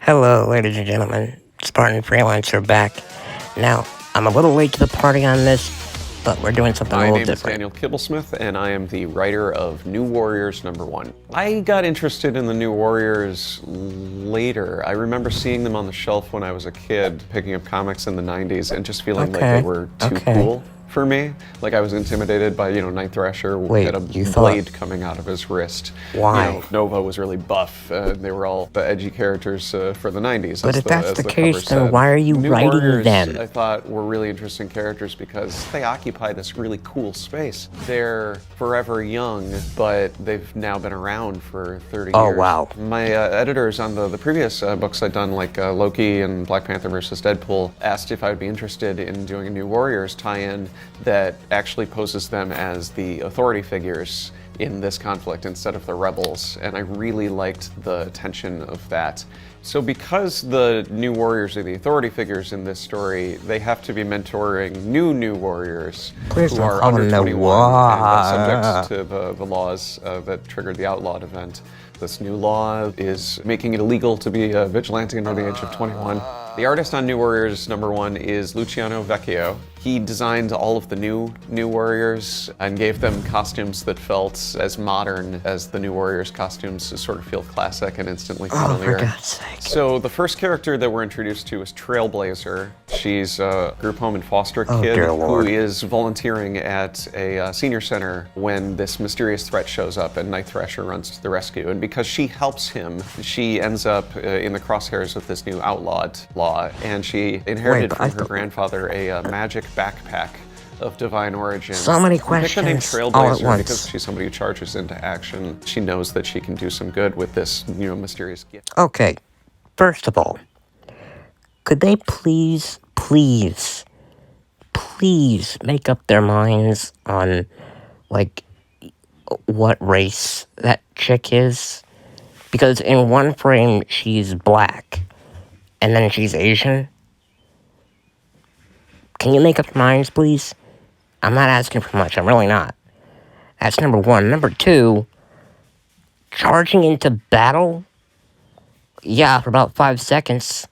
Hello, ladies and gentlemen. Spartan Freelancer back. Now, I'm a little late to the party on this, but we're doing something a My little name is different. Daniel Kibblesmith, and I am the writer of New Warriors #1. I got interested in the New Warriors later. I remember seeing them on the shelf when I was a kid, picking up comics in the 90s, and just feeling like they were too cool for me. Like I was intimidated by, Night Thrasher Wait, had a you thought- blade coming out of his wrist. Why? Nova was really buff. They were all the edgy characters for the 90s. But as if that's as the cover case, then said. why are you New writing Warriors, them? I thought were really interesting characters because they occupy this really cool space. They're forever young, but they've now been around for 30 Oh, years. wow. My editors on the previous books I'd done, like Loki and Black Panther versus Deadpool, asked if I would be interested in doing a New Warriors tie-in that actually poses them as the authority figures in this conflict instead of the rebels, and I really liked the tension of that. So because the New Warriors are the authority figures in this story, they have to be mentoring new Warriors Please who don't are call under them the 21 and Wa- subject to the laws that triggered the Outlawed event. This new law is making it illegal to be a vigilante under the age of 21. The artist on New Warriors #1 is Luciano Vecchio. He designed all of the new Warriors and gave them costumes that felt as modern as the New Warriors costumes to sort of feel classic and instantly familiar. Oh, for God's sake. So the first character that we're introduced to is Trailblazer. She's a group home and foster kid dear who Lord. is volunteering at a senior center when this mysterious threat shows up and Night Thrasher runs to the rescue. And because she helps him, she ends up in the crosshairs of this new outlawed law, and she inherited but from I her thought- grandfather a magic backpack of divine origin. So many We picked the name questions all at Trailblazer once. because she's somebody who charges into action. She knows that she can do some good with this, mysterious gift. Okay, first of all, could they please make up their minds on, like, what race that chick is? Because in one frame, she's black, and then she's Asian. Can you make up your minds, please? I'm not asking for much, I'm really not. That's number one. Number two, charging into battle? Yeah, for about 5 seconds.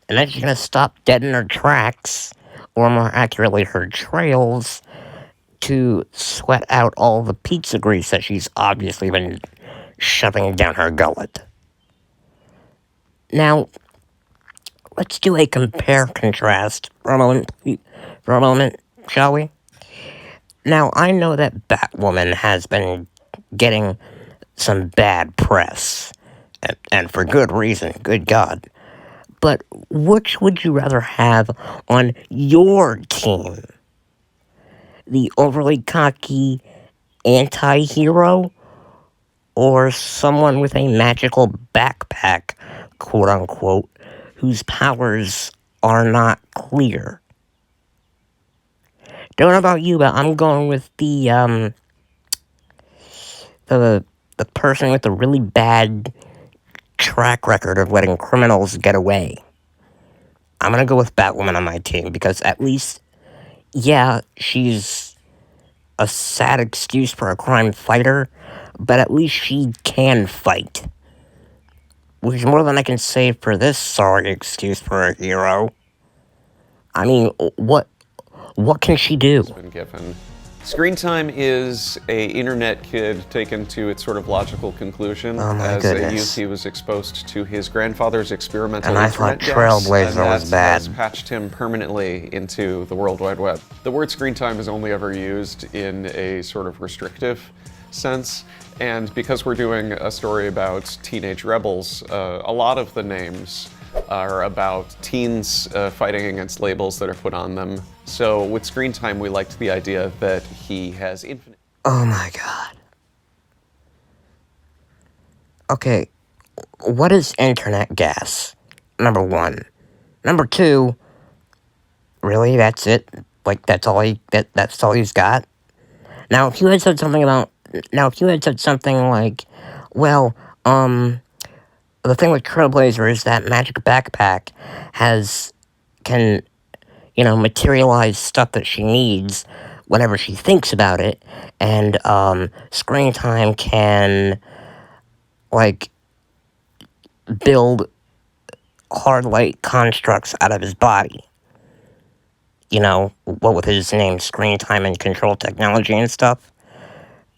And then she's gonna stop dead in her tracks, or more accurately, her trails, to sweat out all the pizza grease that she's obviously been shoving down her gullet. Now, let's do a compare-contrast for a moment, shall we? Now, I know that Batwoman has been getting some bad press, and for good reason, good God. But which would you rather have on your team? The overly cocky anti-hero, or someone with a magical backpack, quote-unquote, whose powers are not clear? Don't know about you, but I'm going with the person with the really bad track record of letting criminals get away. I'm gonna go with Batwoman on my team, because at least, yeah, she's a sad excuse for a crime fighter, but at least she can fight. Which is more than I can say for this sorry excuse for a hero. I mean, what can she do? Been given. Screen time is a internet kid taken to its sort of logical conclusion. Oh my As goodness. a youth, he was exposed to his grandfather's experimental And I internet thought gas, Trailblazer and that was bad. has patched him permanently into the World Wide Web. The word screen time is only ever used in a sort of restrictive sense, and because we're doing a story about teenage rebels, a lot of the names are about teens fighting against labels that are put on them. So with screen time, we liked the idea that he has infinite. Oh my god. Okay, what is internet gas? Number one. Number two, really, that's it? Like, that's all he's got? Now, if you had said something like, well, the thing with Trailblazer is that magic backpack can materialize stuff that she needs whenever she thinks about it, and, screen time can, like, build hard light constructs out of his body. You know, what with his name, screen time, and control technology and stuff.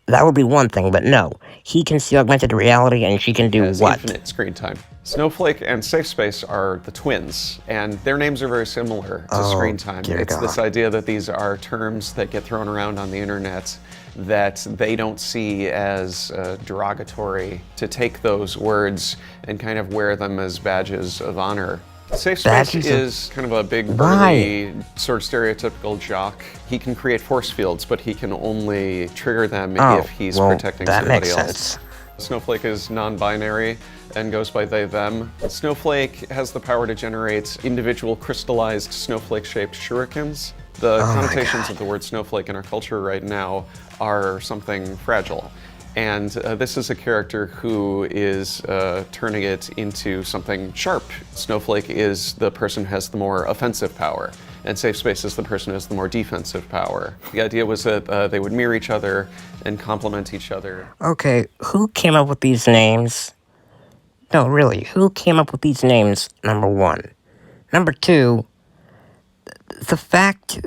That would be one thing, but no. He can see augmented reality, and she can do has what? infinite screen time. Snowflake and Safe Space are the twins, and their names are very similar to screen time. It's this idea that these are terms that get thrown around on the internet that they don't see as derogatory, to take those words and kind of wear them as badges of honor. Safe Space is kind of a big, burly, sort of stereotypical jock. He can create force fields, but he can only trigger them if he's protecting somebody else. Sense. Snowflake is non-binary and goes by they, them. Snowflake has the power to generate individual crystallized snowflake-shaped shurikens. The connotations of the word snowflake in our culture right now are something fragile. And this is a character who is turning it into something sharp. Snowflake is the person who has the more offensive power, and Safe Space is the person who has the more defensive power. The idea was that they would mirror each other and complement each other. Okay, who came up with these names? No, really, who came up with these names, number one? Number two, the fact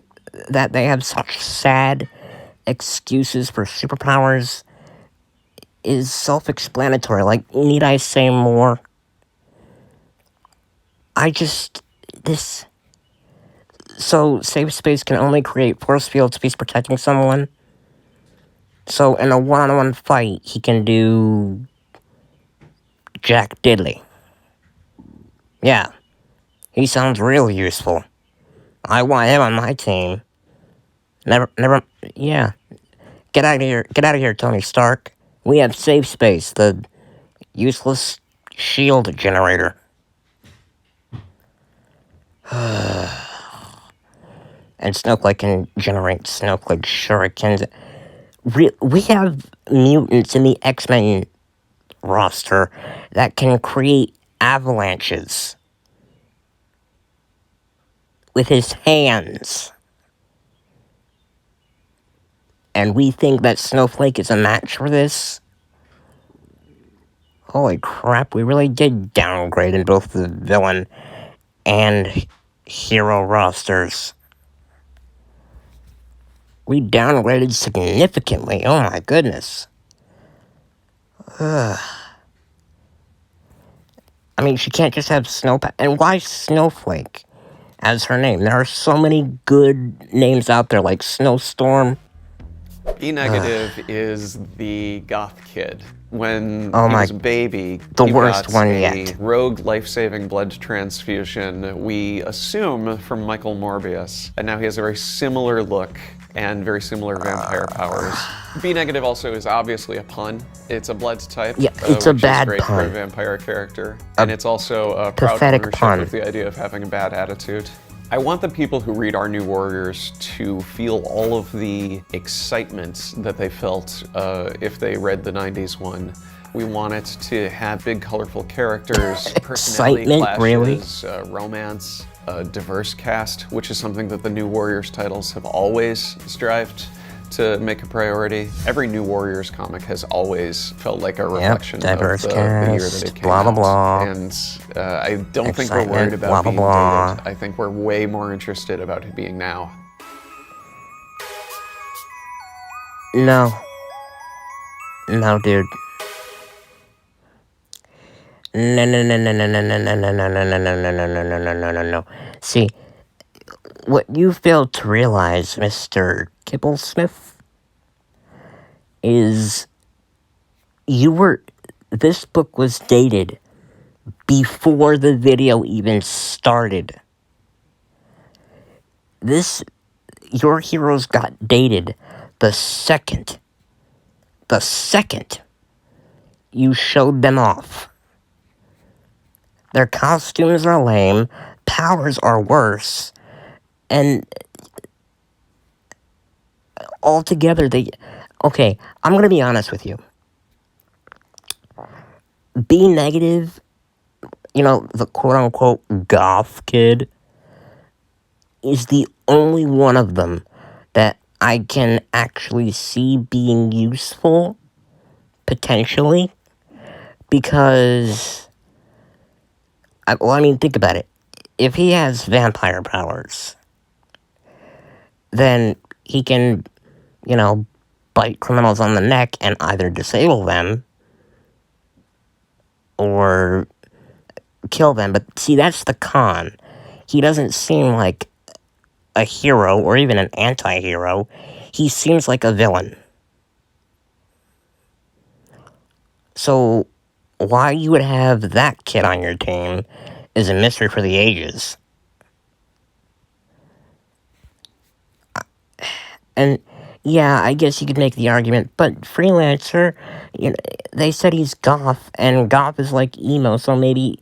that they have such sad excuses for superpowers is self-explanatory. Like, need I say more? So, Safe Space can only create force fields if he's protecting someone. So, in a one-on-one fight, he can do Jack Diddley. Yeah, he sounds real useful. I want him on my team. Yeah. Get out of here, Tony Stark. We have Safe Space, the useless shield generator. And Snowflake can generate snowflake shurikens. We have mutants in the X-Men roster that can create avalanches with his hands. And we think that Snowflake is a match for this? Holy crap, we really did downgrade in both the villain and hero rosters. We downgraded significantly, oh my goodness. I mean, she can't just have and why Snowflake as her name? There are so many good names out there, like Snowstorm. E Negative is the goth kid. When he was a baby, the worst one yet. Rogue life-saving blood transfusion, we assume, from Michael Morbius. And now he has a very similar look and very similar vampire powers. B Negative also is obviously a pun. It's a blood type. Yeah, it's a bad which is great pun. for a vampire character. And it's also a proud pathetic ownership pun. of the idea of having a bad attitude. I want the people who read Our New Warriors to feel all of the excitement that they felt if they read the 90s one. We want it to have big, colorful characters, personality clashes, romance, a diverse cast, which is something that the New Warriors titles have always strived to make a priority. Every New Warriors comic has always felt like a reflection of the year that it came out. And I don't think we're worried about being dated. I think we're way more interested about it being now. No, dude. No. See, what you failed to realize, Mr. Kibblesmith, is this book was dated before the video even started. Your heroes got dated the second you showed them off. Their costumes are lame, powers are worse, and altogether okay, I'm gonna be honest with you. B Negative, the quote-unquote goth kid, is the only one of them that I can actually see being useful, potentially, because Well, I mean, think about it. If he has vampire powers, then he can, you know, bite criminals on the neck and either disable them or kill them. But see, that's the con. He doesn't seem like a hero or even an anti-hero. He seems like a villain. So why you would have that kid on your team is a mystery for the ages. And yeah, I guess you could make the argument, but Freelancer, you know, they said he's goth, and goth is like emo, so maybe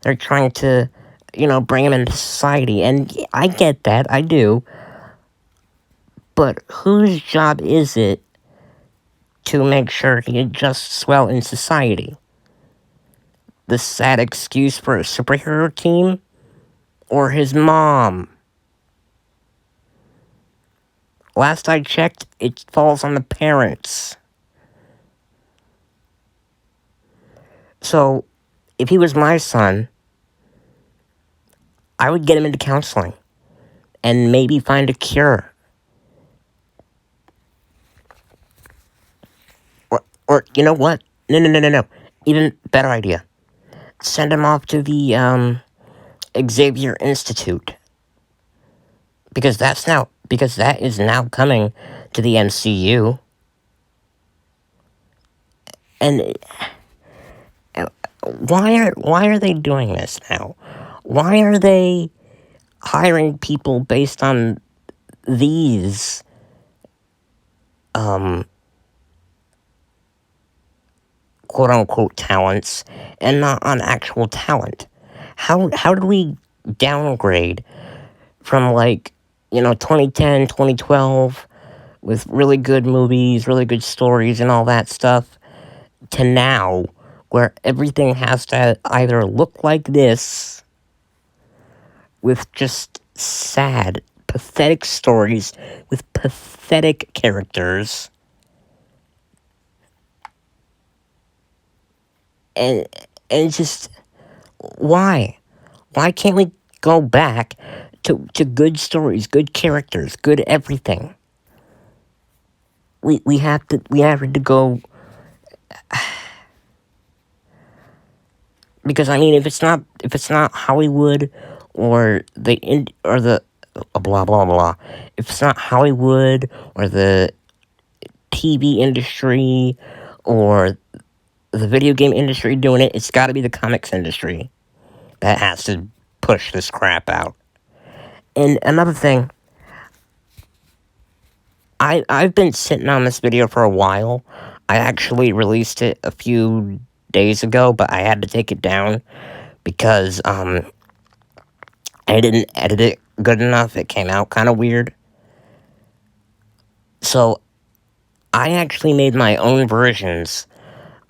they're trying to, you know, bring him into society. And I get that, I do. But whose job is it to make sure he adjusts well in society? The sad excuse for a superhero team? Or his mom? Last I checked, it falls on the parents. So, if he was my son, I would get him into counseling and maybe find a cure. Or you know what? No. Even better idea. Send him off to the Xavier Institute. Because that is now coming to the MCU. And why are they doing this now? Why are they hiring people based on these quote unquote talents and not on actual talent? How did we downgrade from, like, you know, 2010, 2012 with really good movies, really good stories and all that stuff, to now where everything has to either look like this with just sad, pathetic stories with pathetic characters, and just why can't we go back to good stories, good characters, good everything? We have to go, because I mean, if it's not Hollywood or the blah blah blah, if it's not Hollywood or the TV industry or the video game industry doing it, it's got to be the comics industry that has to push this crap out. And another thing, I've been sitting on this video for a while. I actually released it a few days ago, but I had to take it down because I didn't edit it good enough. It came out kind of weird. So I actually made my own versions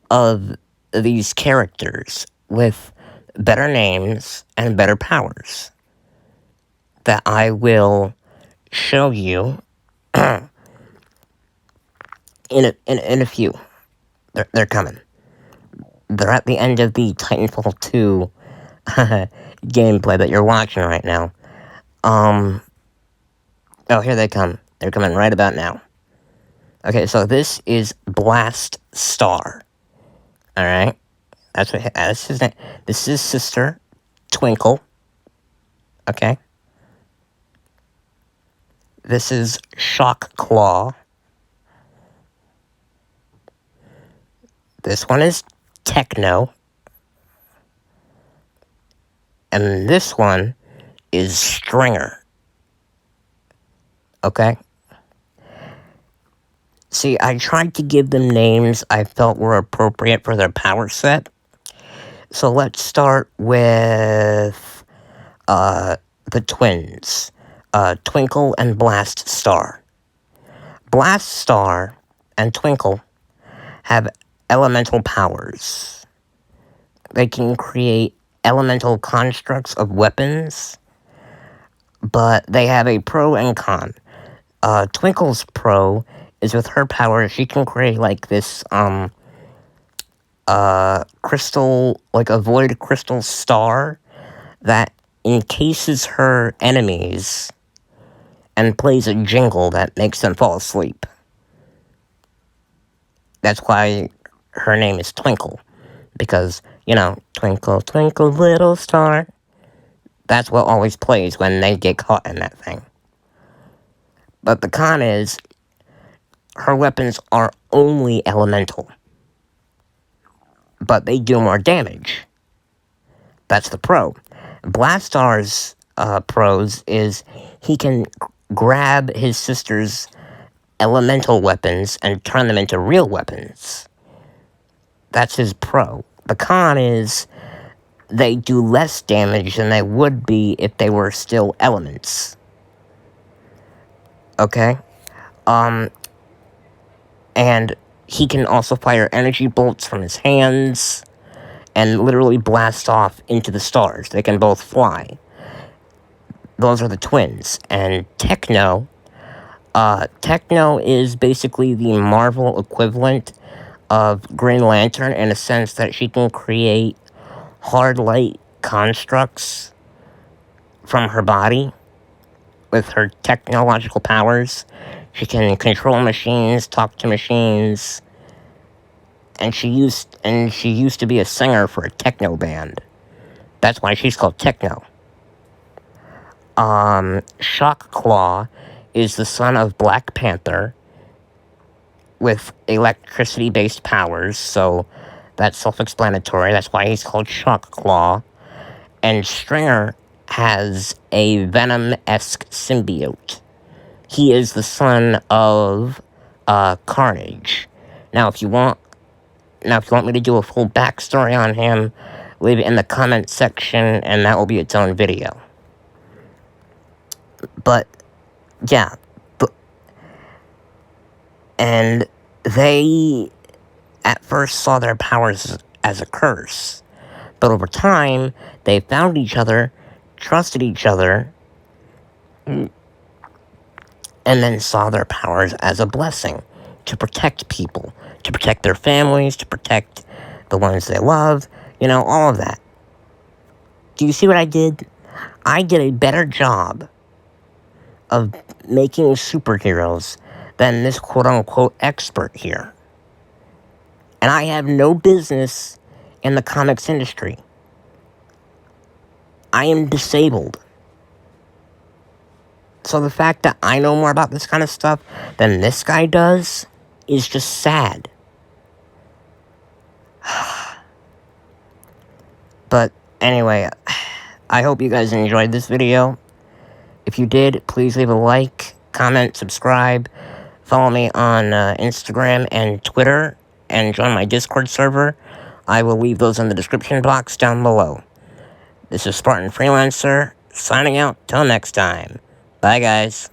of these characters with better names and better powers that I will show you in a few. They're coming. They're at the end of the Titanfall 2 gameplay that you're watching right now. Oh, here they come. They're coming right about now. Okay, so this is Blast Star. Alright? That's his name. This is his sister, Twinkle. Okay? This is Shock Claw. This one is Techno. And this one is Stringer. Okay? See, I tried to give them names I felt were appropriate for their power set. So let's start with the twins. Twinkle and Blast Star. Blast Star and Twinkle have elemental powers. They can create elemental constructs of weapons, but they have a pro and con. Twinkle's pro is with her power, she can create like this crystal, like a void crystal star that encases her enemies and plays a jingle that makes them fall asleep. That's why her name is Twinkle. Because, twinkle, twinkle, little star. That's what always plays when they get caught in that thing. But the con is, her weapons are only elemental. But they do more damage. That's the pro. Blastar's pros is he can grab his sister's elemental weapons and turn them into real weapons. That's his pro. The con is they do less damage than they would be if they were still elements. Okay? And he can also fire energy bolts from his hands and literally blast off into the stars. They can both fly. Those are the twins. And Techno is basically the Marvel equivalent of Green Lantern in a sense that she can create hard light constructs from her body with her technological powers. She can control machines, talk to machines, and she used to be a singer for a techno band. That's why she's called Techno. Shockclaw is the son of Black Panther with electricity-based powers, so that's self-explanatory. That's why he's called Shockclaw. And Stringer has a Venom-esque symbiote. He is the son of Carnage. Now, if you want me to do a full backstory on him, leave it in the comment section, and that will be its own video. But, yeah. And they, at first, saw their powers as a curse. But over time, they found each other, trusted each other, and then saw their powers as a blessing to protect people, to protect their families, to protect the ones they love, all of that. Do you see what I did? I did a better job of making superheroes than this quote-unquote expert here. And I have no business in the comics industry. I am disabled. So the fact that I know more about this kind of stuff than this guy does is just sad. But anyway, I hope you guys enjoyed this video. If you did, please leave a like, comment, subscribe, follow me on Instagram and Twitter, and join my Discord server. I will leave those in the description box down below. This is Spartan Freelancer, signing out till next time. Bye, guys.